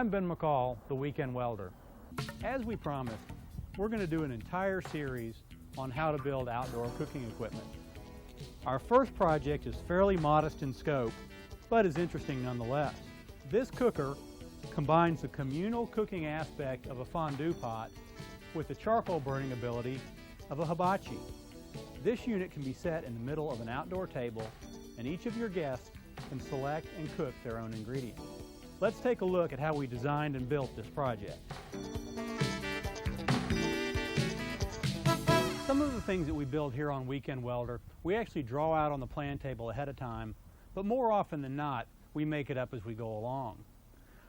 I'm Ben McCall, the Weekend Welder. As we promised, we're going to do an entire series on how to build outdoor cooking equipment. Our first project is fairly modest in scope, but is interesting nonetheless. This cooker combines the communal cooking aspect of a fondue pot with the charcoal burning ability of a hibachi. This unit can be set in the middle of an outdoor table, and each of your guests can select and cook their own ingredients. Let's take a look at how we designed and built this project. Some of the things that we build here on Weekend Welder, we actually draw out on the plan table ahead of time, but more often than not, we make it up as we go along.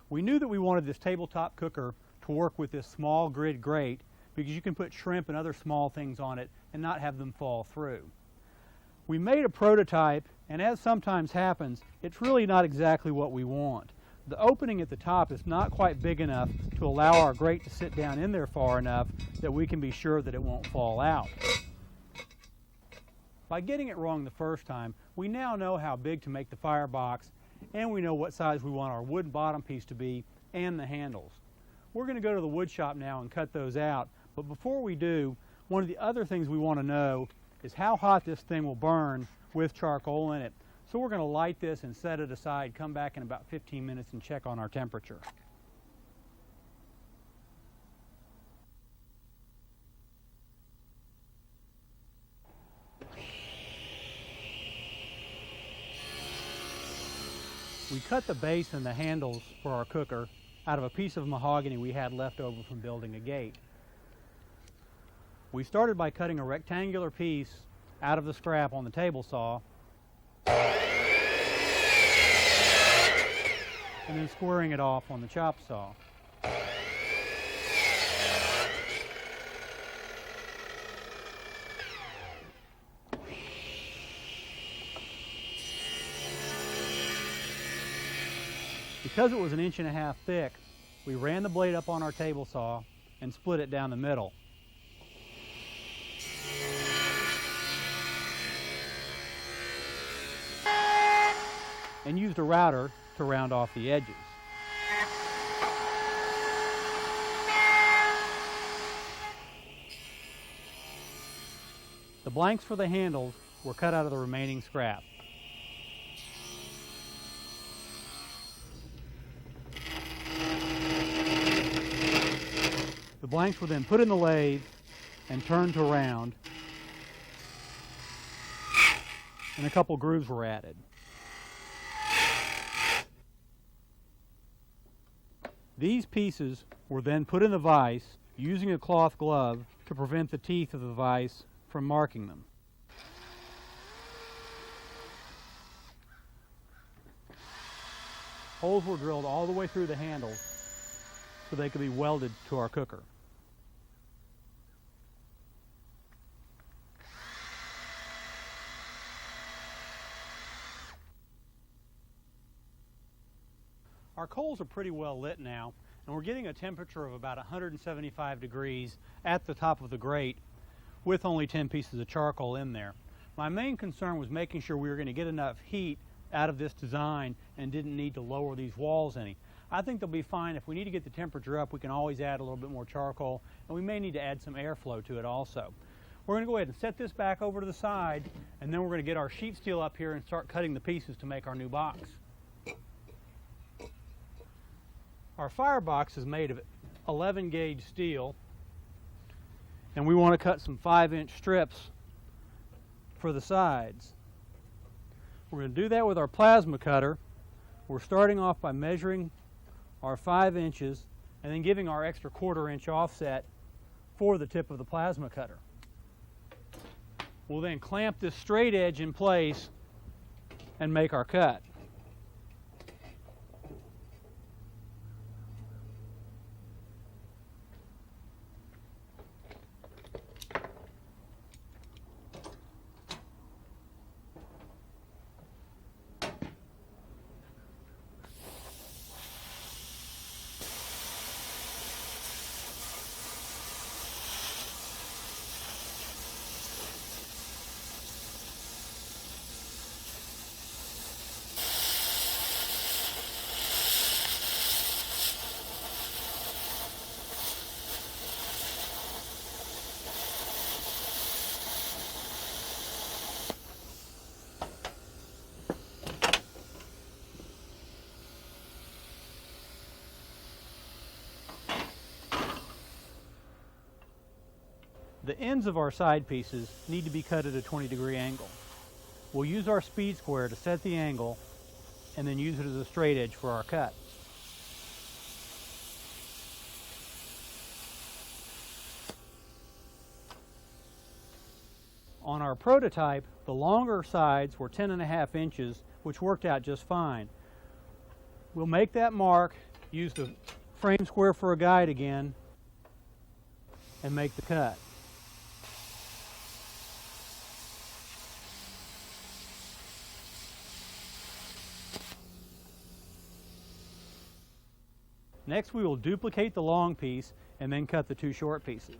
We knew that we wanted this tabletop cooker to work with this small grid grate because you can put shrimp and other small things on it and not have them fall through. We made a prototype, and as sometimes happens, it's really not exactly what we want. The opening at the top is not quite big enough to allow our grate to sit down in there far enough that we can be sure that it won't fall out. By getting it wrong the first time, we now know how big to make the firebox, and we know what size we want our wood bottom piece to be and the handles. We're going to go to the wood shop now and cut those out, but before we do, one of the other things we want to know is how hot this thing will burn with charcoal in it. So we're going to light this and set it aside, come back in about 15 minutes and check on our temperature. We cut the base and the handles for our cooker out of a piece of mahogany we had left over from building a gate. We started by cutting a rectangular piece out of the scrap on the table saw and then squaring it off on the chop saw. Because it was 1.5 inches thick, we ran the blade up on our table saw and split it down the middle. And used a router to round off the edges. The blanks for the handles were cut out of the remaining scrap. The blanks were then put in the lathe and turned to round, and a couple grooves were added. These pieces were then put in the vise using a cloth glove to prevent the teeth of the vise from marking them. Holes were drilled all the way through the handles so they could be welded to our cooker. Our coals are pretty well lit now, and we're getting a temperature of about 175 degrees at the top of the grate with only 10 pieces of charcoal in there. My main concern was making sure we were going to get enough heat out of this design and didn't need to lower these walls any. I think they'll be fine. If we need to get the temperature up, we can always add a little bit more charcoal, and we may need to add some airflow to it also. We're going to go ahead and set this back over to the side, and then we're going to get our sheet steel up here and start cutting the pieces to make our new box. Our firebox is made of 11 gauge steel, and we want to cut some 5-inch strips for the sides. We're going to do that with our plasma cutter. We're starting off by measuring our 5 inches and then giving our extra 1/4 inch offset for the tip of the plasma cutter. We'll then clamp this straight edge in place and make our cut. The ends of our side pieces need to be cut at a 20-degree angle. We'll use our speed square to set the angle and then use it as a straight edge for our cut. On our prototype, the longer sides were 10.5 inches, which worked out just fine. We'll make that mark, use the frame square for a guide again, and make the cut. Next, we will duplicate the long piece and then cut the two short pieces.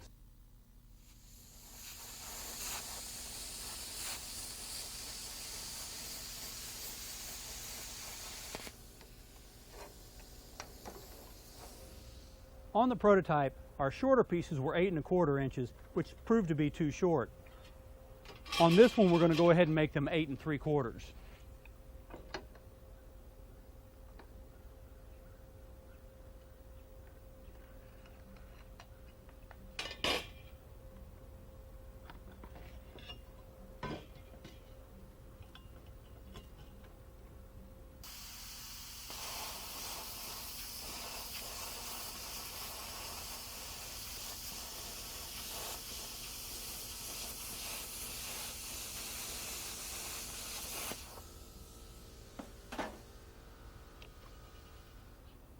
On the prototype, our shorter pieces were 8.25 inches, which proved to be too short. On this one, we're going to go ahead and make them 8.75.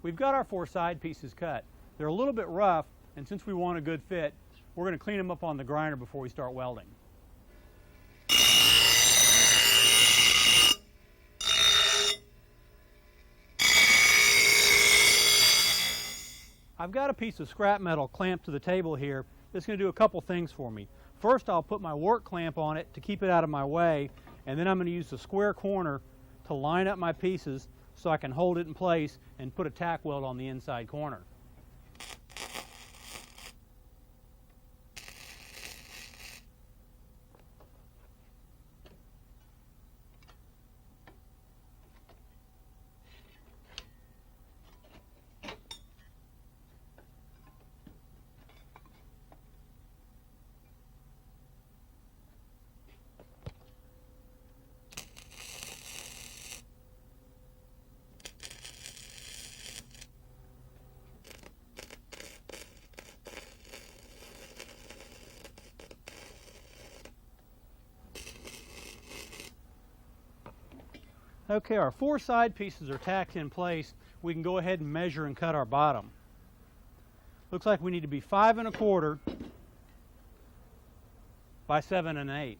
We've got our 4 side pieces cut. They're a little bit rough, and since we want a good fit, we're going to clean them up on the grinder before we start welding. I've got a piece of scrap metal clamped to the table here that's going to do a couple things for me. First, I'll put my work clamp on it to keep it out of my way, and then I'm going to use the square corner to line up my pieces so I can hold it in place and put a tack weld on the inside corner. Okay, our 4 side pieces are tacked in place. We can go ahead and measure and cut our bottom. Looks like we need to be 5.25 by 7 1/8.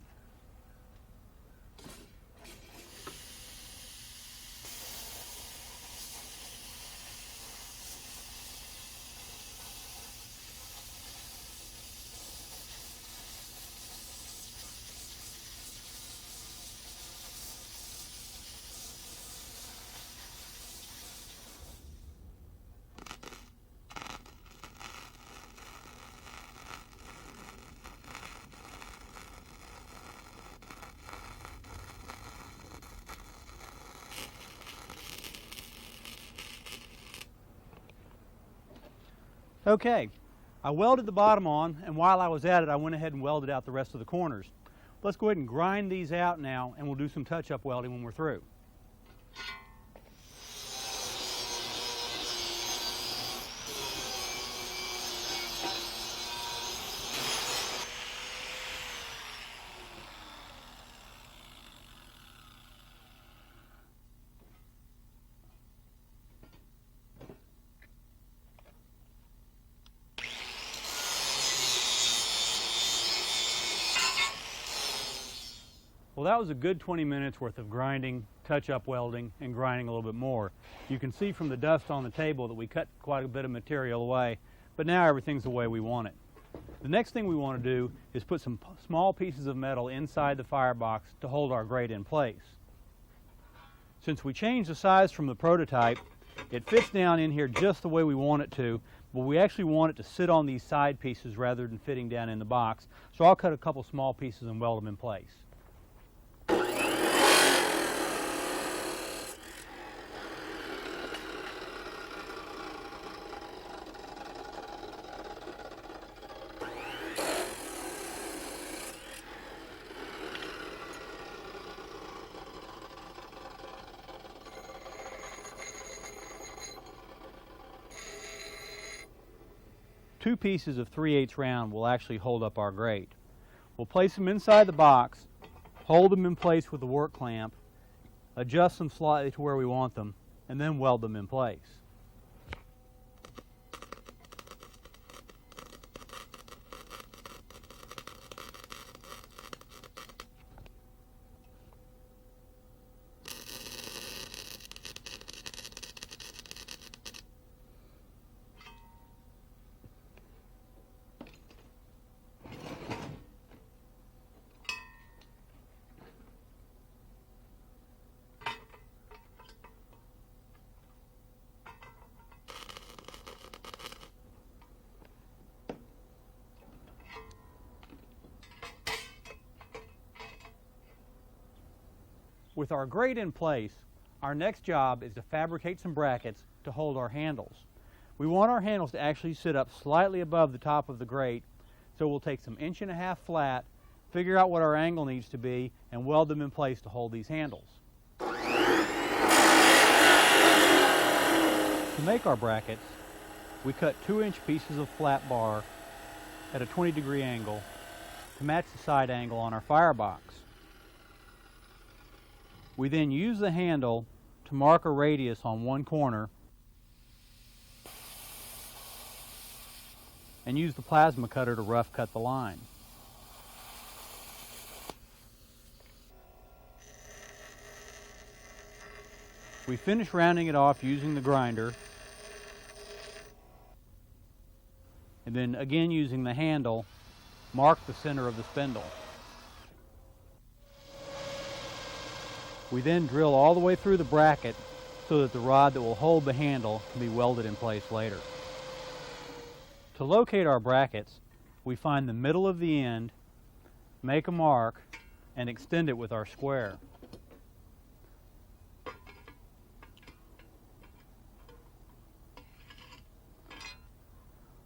Okay, I welded the bottom on, and while I was at it, I went ahead and welded out the rest of the corners. Let's go ahead and grind these out now, and we'll do some touch-up welding when we're through. Well, that was a good 20 minutes worth of grinding, touch-up welding, and grinding a little bit more. You can see from the dust on the table that we cut quite a bit of material away, but now everything's the way we want it. The next thing we want to do is put some small pieces of metal inside the firebox to hold our grate in place. Since we changed the size from the prototype, it fits down in here just the way we want it to, but we actually want it to sit on these side pieces rather than fitting down in the box. So I'll cut a couple small pieces and weld them in place. 2 pieces of 3/8 round will actually hold up our grate. We'll place them inside the box, hold them in place with the work clamp, adjust them slightly to where we want them, and then weld them in place. With our grate in place, our next job is to fabricate some brackets to hold our handles. We want our handles to actually sit up slightly above the top of the grate, so we'll take some 1.5" flat, figure out what our angle needs to be, and weld them in place to hold these handles. To make our brackets, we cut 2" pieces of flat bar at a 20-degree angle to match the side angle on our firebox. We then use the handle to mark a radius on one corner and use the plasma cutter to rough cut the line. We finish rounding it off using the grinder, and then again using the handle, mark the center of the spindle. We then drill all the way through the bracket so that the rod that will hold the handle can be welded in place later. To locate our brackets, we find the middle of the end, make a mark, and extend it with our square.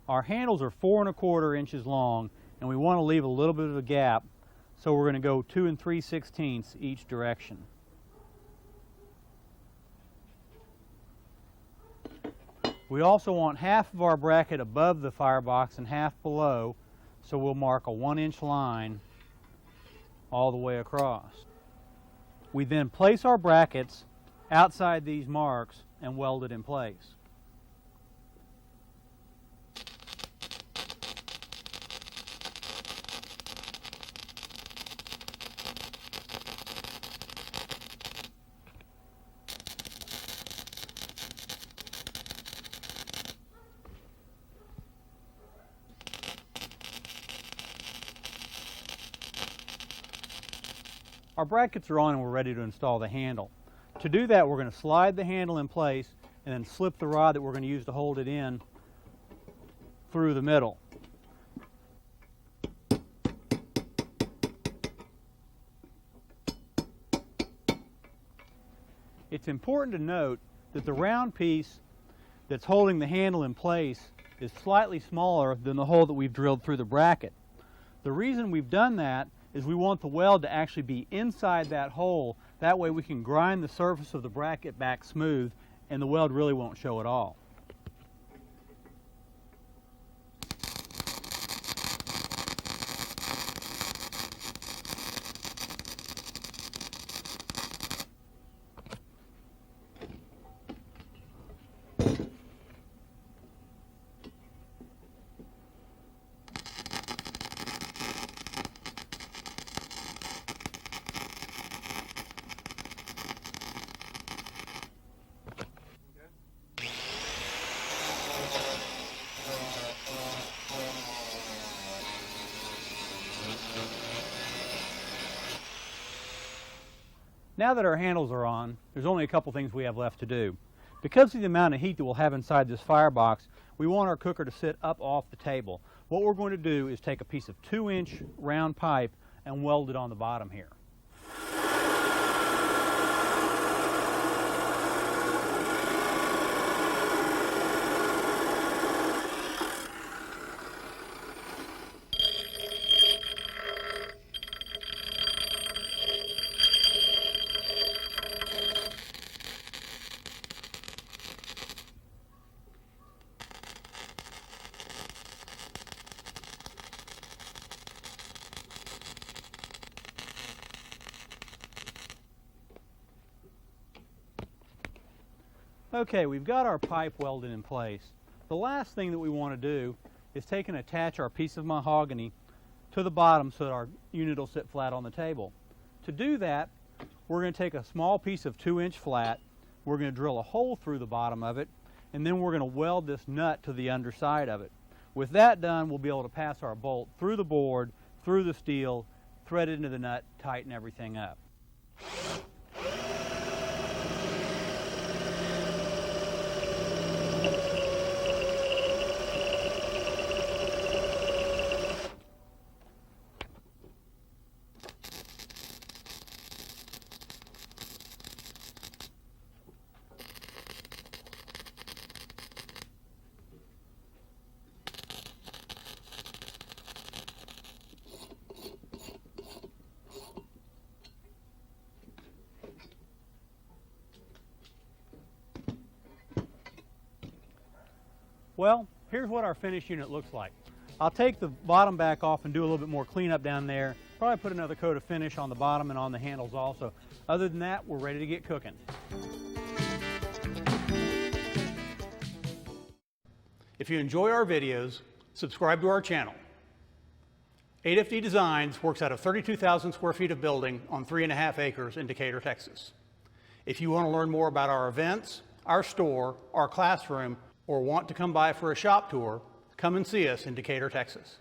Our handles are 4 1/4 inches long, and we want to leave a little bit of a gap, so we're going to go 2 3/16 each direction. We also want half of our bracket above the firebox and half below, so we'll mark a 1" line all the way across. We then place our brackets outside these marks and weld it in place. Our brackets are on and we're ready to install the handle. To do that, we're going to slide the handle in place and then slip the rod that we're going to use to hold it in through the middle. It's important to note that the round piece that's holding the handle in place is slightly smaller than the hole that we've drilled through the bracket. The reason we've done that is we want the weld to actually be inside that hole. That way we can grind the surface of the bracket back smooth and the weld really won't show at all. Now that our handles are on, there's only a couple things we have left to do. Because of the amount of heat that we'll have inside this firebox, we want our cooker to sit up off the table. What we're going to do is take a piece of 2" round pipe and weld it on the bottom here. Okay, we've got our pipe welded in place. The last thing that we want to do is take and attach our piece of mahogany to the bottom so that our unit will sit flat on the table. To do that, we're going to take a small piece of 2-inch flat, we're going to drill a hole through the bottom of it, and then we're going to weld this nut to the underside of it. With that done, we'll be able to pass our bolt through the board, through the steel, thread it into the nut, tighten everything up. Well, here's what our finished unit looks like. I'll take the bottom back off and do a little bit more cleanup down there. Probably put another coat of finish on the bottom and on the handles also. Other than that, we're ready to get cooking. If you enjoy our videos, subscribe to our channel. 8FD Designs works out of 32,000 square feet of building on 3.5 acres in Decatur, Texas. If you want to learn more about our events, our store, our classroom, or want to come by for a shop tour, come and see us in Decatur, Texas.